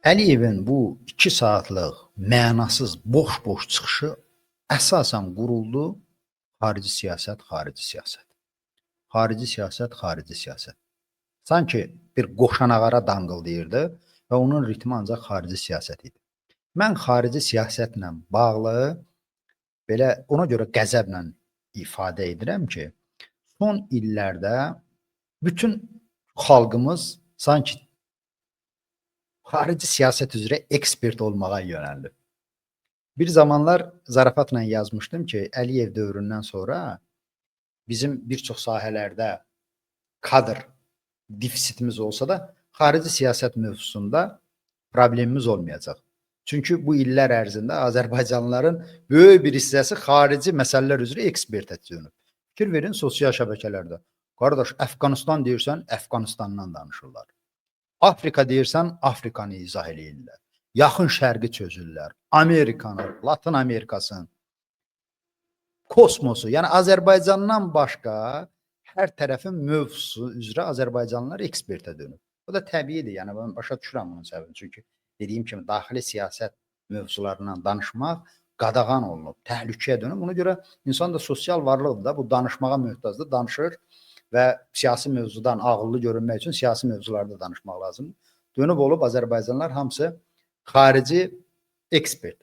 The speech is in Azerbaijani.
Əliyevin bu 2 saatlıq mənasız, boş-boş çıxışı əsasən quruldu xarici siyasət, xarici siyasət. Xarici siyasət, xarici siyasət. Sanki bir qoşanağara danqıldayırdı və onun ritmi ancaq xarici siyasət idi. Mən xarici siyasətlə bağlı belə ona görə qəzəblə ifadə edirəm ki, son illərdə bütün xalqımız sanki xarici siyasət üzrə ekspert olmağa yönəldi. Bir zamanlar zarafatla yazmışdım ki, Əliyev dövründən sonra bizim bir çox sahələrdə kadr defisitimiz olsa da xarici siyasət mövzusunda problemimiz olmayacaq. Çünki bu illər ərzində Azərbaycanlıların böyük bir hissəsi xarici məsələlər üzrə ekspertə dönüb. Fikir verin sosial şəbəkələrdə. Qardaş, Əfqanistan deyirsən, Əfqanistandan danışırlar. Afrika deyirsən, Afrikanı izah eləyirlər. Yaxın şərqi çözürlər. Amerikanı, Latın Amerikasını, kosmosu, yəni Azərbaycandan başqa hər tərəfin mövzusu üzrə Azərbaycanlılar ekspertə dönüb. Bu da təbiidir. Yəni mən başa düşürəm bunun səbəbini. Çünki dediyim kimi daxili siyasət mövzularından danışmaq qadağan olunub, təhlükəyə dönüb. Ona görə insan da sosial varlıqdır da, bu danışmağa möhtacdır, danışır və siyasi mövzudan ağıllı görünmək üçün siyasi mövzularda danışmaq lazımdır. Dönüb olub Azərbaycanlılar hamısı xarici ekspert.